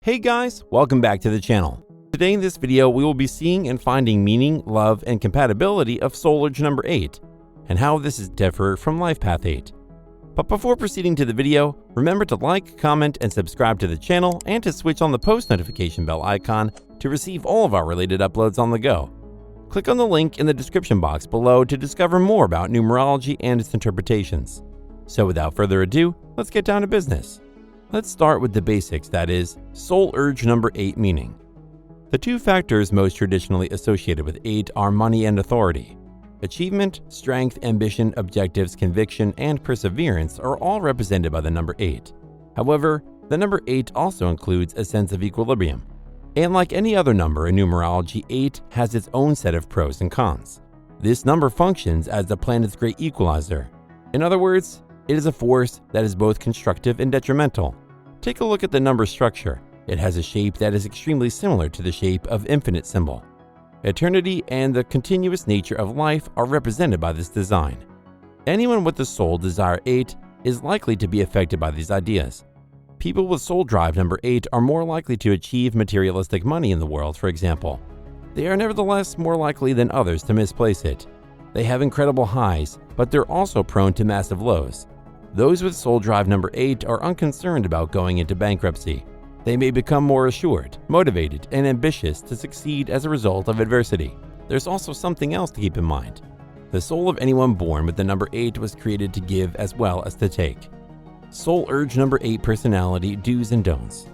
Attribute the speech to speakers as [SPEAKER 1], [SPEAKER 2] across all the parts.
[SPEAKER 1] Hey guys, welcome back to the channel. Today in this video, we will be seeing and finding meaning, love, and compatibility of soul urge number 8, and how this is different from life path 8. But before proceeding to the video, remember to like, comment, and subscribe to the channel, and to switch on the post notification bell icon to receive all of our related uploads on the go. Click on the link in the description box below to discover more about numerology and its interpretations. So without further ado, let's get down to business. Let's start with the basics, that is, soul urge number 8 meaning. The two factors most traditionally associated with 8 are money and authority. Achievement, strength, ambition, objectives, conviction, and perseverance are all represented by the number 8. However, the number 8 also includes a sense of equilibrium. And like any other number in numerology, 8 has its own set of pros and cons. This number functions as the planet's great equalizer. In other words, it is a force that is both constructive and detrimental. Take a look at the number structure. It has a shape that is extremely similar to the shape of infinite symbol. Eternity and the continuous nature of life are represented by this design. Anyone with the soul desire 8 is likely to be affected by these ideas. People with soul drive number 8 are more likely to achieve materialistic money in the world, for example. They are nevertheless more likely than others to misplace it. They have incredible highs, but they're also prone to massive lows. Those with soul drive number 8 are unconcerned about going into bankruptcy. They may become more assured, motivated, and ambitious to succeed as a result of adversity. There's also something else to keep in mind. The soul of anyone born with the number 8 was created to give as well as to take. Soul urge number 8 personality do's and don'ts.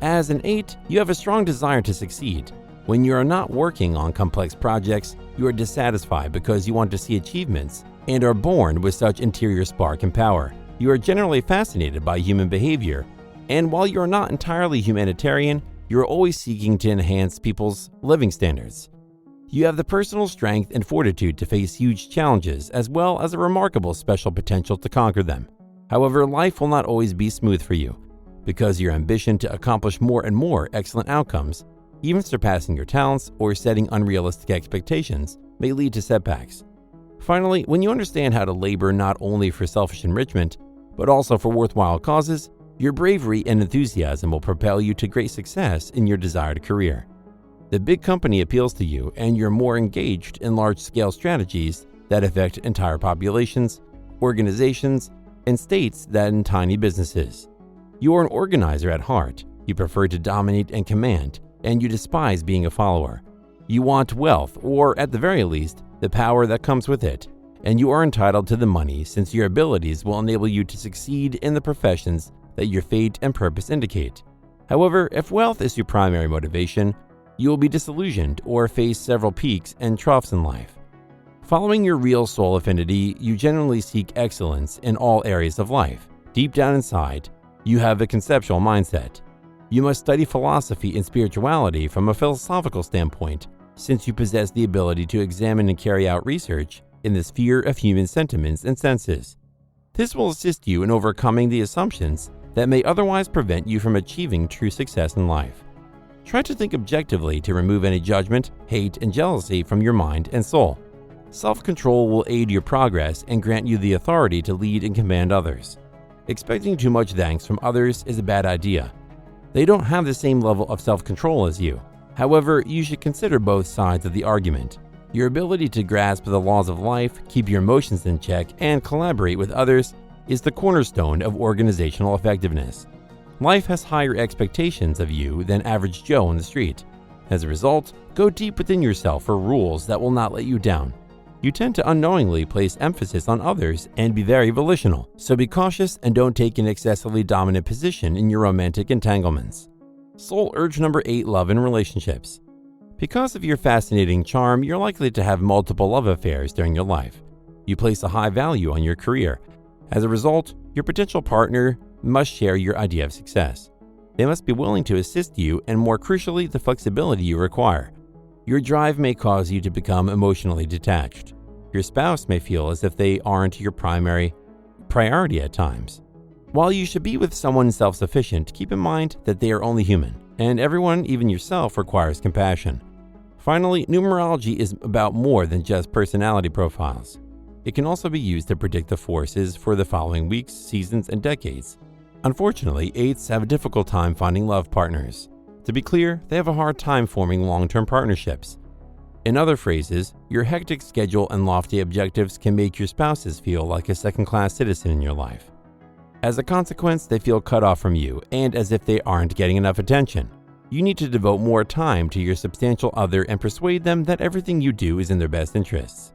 [SPEAKER 1] As an 8, you have a strong desire to succeed. When you are not working on complex projects, you are dissatisfied because you want to see achievements and are born with such interior spark and power. You are generally fascinated by human behavior, and while you are not entirely humanitarian, you are always seeking to enhance people's living standards. You have the personal strength and fortitude to face huge challenges, as well as a remarkable special potential to conquer them. However, life will not always be smooth for you, because your ambition to accomplish more and more excellent outcomes, even surpassing your talents or setting unrealistic expectations, may lead to setbacks. Finally, when you understand how to labor not only for selfish enrichment, but also for worthwhile causes, your bravery and enthusiasm will propel you to great success in your desired career. The big company appeals to you, and you're more engaged in large-scale strategies that affect entire populations, organizations, and states than in tiny businesses. You are an organizer at heart. You prefer to dominate and command, and you despise being a follower. You want wealth, or at the very least, the power that comes with it, and you are entitled to the money since your abilities will enable you to succeed in the professions that your fate and purpose indicate. However, if wealth is your primary motivation, you will be disillusioned or face several peaks and troughs in life. Following your real soul affinity, you generally seek excellence in all areas of life. Deep down inside, you have a conceptual mindset. You must study philosophy and spirituality from a philosophical standpoint, since you possess the ability to examine and carry out research in the sphere of human sentiments and senses. This will assist you in overcoming the assumptions that may otherwise prevent you from achieving true success in life. Try to think objectively to remove any judgment, hate, and jealousy from your mind and soul. Self-control will aid your progress and grant you the authority to lead and command others. Expecting too much thanks from others is a bad idea. They don't have the same level of self-control as you. However, you should consider both sides of the argument. Your ability to grasp the laws of life, keep your emotions in check, and collaborate with others is the cornerstone of organizational effectiveness. Life has higher expectations of you than average Joe on the street. As a result, go deep within yourself for rules that will not let you down. You tend to unknowingly place emphasis on others and be very volitional, so be cautious and don't take an excessively dominant position in your romantic entanglements. Soul urge number 8, love and relationships. Because of your fascinating charm, you're likely to have multiple love affairs during your life. You place a high value on your career. As a result, your potential partner must share your idea of success. They must be willing to assist you and, more crucially, the flexibility you require. Your drive may cause you to become emotionally detached. Your spouse may feel as if they aren't your primary priority at times. While you should be with someone self-sufficient, keep in mind that they are only human, and everyone, even yourself, requires compassion. Finally, numerology is about more than just personality profiles. It can also be used to predict the forces for the following weeks, seasons, and decades. Unfortunately, 8s have a difficult time finding love partners. To be clear, they have a hard time forming long-term partnerships. In other phrases, your hectic schedule and lofty objectives can make your spouses feel like a second-class citizen in your life. As a consequence, they feel cut off from you and as if they aren't getting enough attention. You need to devote more time to your substantial other and persuade them that everything you do is in their best interests.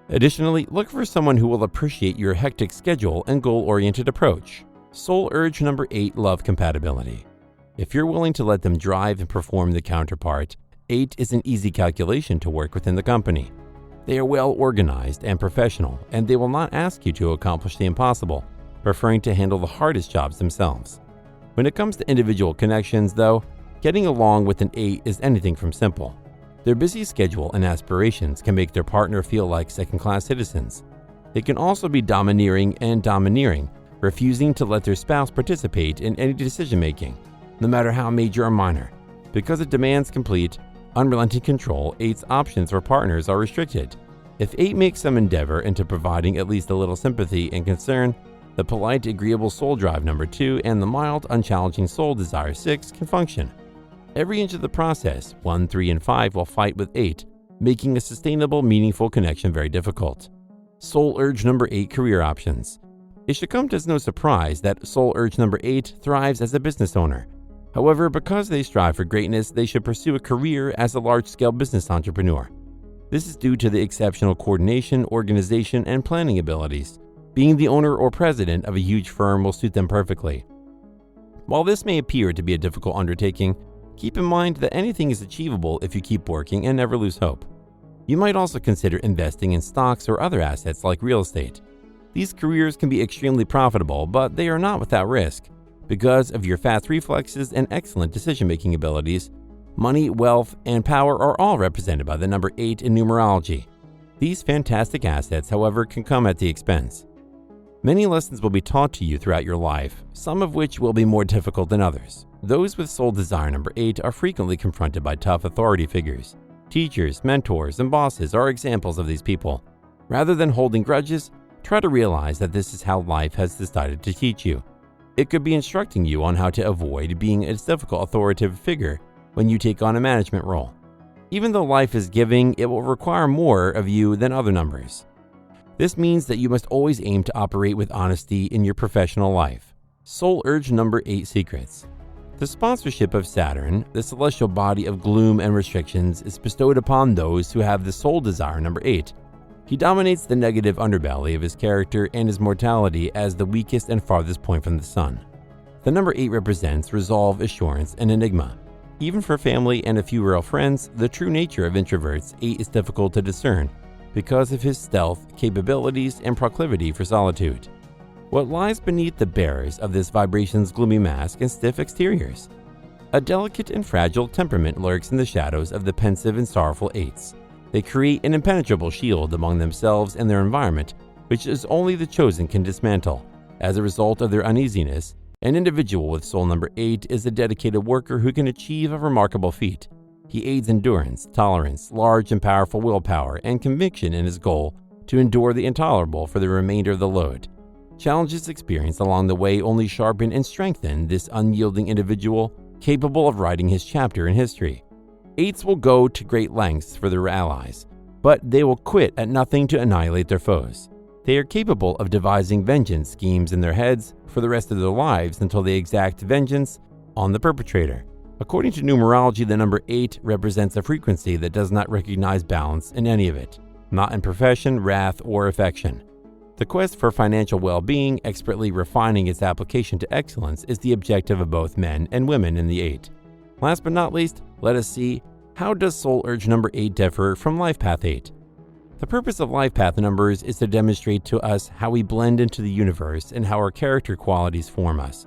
[SPEAKER 1] Additionally, look for someone who will appreciate your hectic schedule and goal-oriented approach. Soul urge number 8, love compatibility. If you're willing to let them drive and perform the counterpart, 8 is an easy calculation to work within the company. They are well organized and professional, and they will not ask you to accomplish the impossible, preferring to handle the hardest jobs themselves. When it comes to individual connections, though, getting along with an 8 is anything from simple. Their busy schedule and aspirations can make their partner feel like second-class citizens. They can also be domineering and domineering, refusing to let their spouse participate in any decision-making, no matter how major or minor. Because it demands complete, unrelenting control, 8's options for partners are restricted. If 8 makes some endeavor into providing at least a little sympathy and concern, the polite, agreeable soul drive number 2 and the mild, unchallenging soul desire 6 can function. Every inch of the process, 1, 3, and 5 will fight with 8, making a sustainable, meaningful connection very difficult. Soul urge number 8, career options. It should come as no surprise that soul urge number 8 thrives as a business owner. However, because they strive for greatness, they should pursue a career as a large-scale business entrepreneur. This is due to the exceptional coordination, organization, and planning abilities. Being the owner or president of a huge firm will suit them perfectly. While this may appear to be a difficult undertaking, keep in mind that anything is achievable if you keep working and never lose hope. You might also consider investing in stocks or other assets like real estate. These careers can be extremely profitable, but they are not without risk. Because of your fast reflexes and excellent decision-making abilities, money, wealth, and power are all represented by the number 8 in numerology. These fantastic assets, however, can come at the expense. Many lessons will be taught to you throughout your life, some of which will be more difficult than others. Those with soul desire number 8 are frequently confronted by tough authority figures. Teachers, mentors, and bosses are examples of these people. Rather than holding grudges, try to realize that this is how life has decided to teach you. It could be instructing you on how to avoid being a difficult authoritative figure when you take on a management role. Even though life is giving, it will require more of you than other numbers. This means that you must always aim to operate with honesty in your professional life. Soul urge number 8, secrets. The sponsorship of Saturn, the celestial body of gloom and restrictions, is bestowed upon those who have the soul desire number 8. He dominates the negative underbelly of his character and his mortality as the weakest and farthest point from the sun. The number 8 represents resolve, assurance, and enigma. Even for family and a few real friends, the true nature of introverts, 8 is difficult to discern because of his stealth, capabilities, and proclivity for solitude. What lies beneath the bearers of this vibration's gloomy mask and stiff exteriors? A delicate and fragile temperament lurks in the shadows of the pensive and sorrowful 8s. They create an impenetrable shield among themselves and their environment, which is only the chosen can dismantle. As a result of their uneasiness, an individual with soul number 8 is a dedicated worker who can achieve a remarkable feat. He aids endurance, tolerance, large and powerful willpower, and conviction in his goal to endure the intolerable for the remainder of the load. Challenges experienced along the way only sharpen and strengthen this unyielding individual, capable of writing his chapter in history. 8s will go to great lengths for their allies, but they will quit at nothing to annihilate their foes. They are capable of devising vengeance schemes in their heads for the rest of their lives until they exact vengeance on the perpetrator. According to numerology, the number 8 represents a frequency that does not recognize balance in any of it, not in profession, wrath, or affection. The quest for financial well-being, expertly refining its application to excellence, is the objective of both men and women in the 8. Last but not least, let us see, how does soul urge number 8 differ from life path 8? The purpose of life path numbers is to demonstrate to us how we blend into the universe and how our character qualities form us.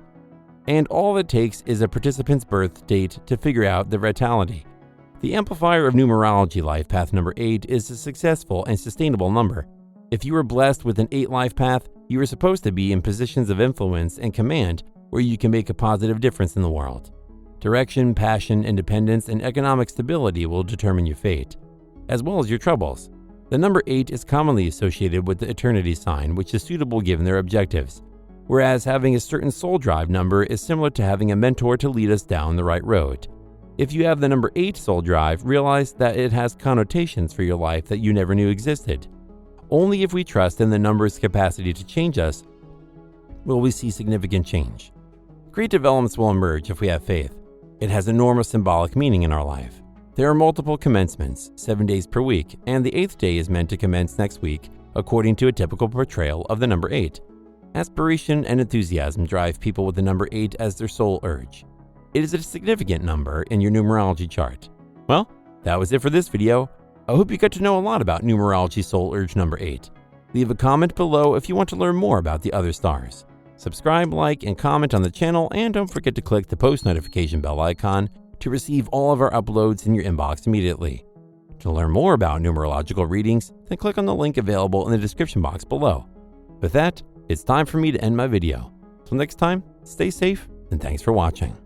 [SPEAKER 1] And all it takes is a participant's birth date to figure out their vitality. The amplifier of numerology life path number 8 is a successful and sustainable number. If you are blessed with an 8 life path, you are supposed to be in positions of influence and command where you can make a positive difference in the world. Direction, passion, independence, and economic stability will determine your fate, as well as your troubles. The number 8 is commonly associated with the eternity sign, which is suitable given their objectives. whereas having a certain soul drive number is similar to having a mentor to lead us down the right road. If you have the number 8 soul drive, realize that it has connotations for your life that you never knew existed. Only if we trust in the number's capacity to change us will we see significant change. Great developments will emerge if we have faith. It has enormous symbolic meaning in our life. There are multiple commencements, 7 days per week, and the 8th day is meant to commence next week, according to a typical portrayal of the number 8. Aspiration and enthusiasm drive people with the number 8 as their sole urge. It is a significant number in your numerology chart. Well, that was it for this video. I hope you got to know a lot about numerology soul urge number 8. Leave a comment below if you want to learn more about the other stars. Subscribe, like, and comment on the channel, and don't forget to click the post notification bell icon to receive all of our uploads in your inbox immediately. To learn more about numerological readings, then click on the link available in the description box below. With that, it's time for me to end my video. Till next time, stay safe, and thanks for watching.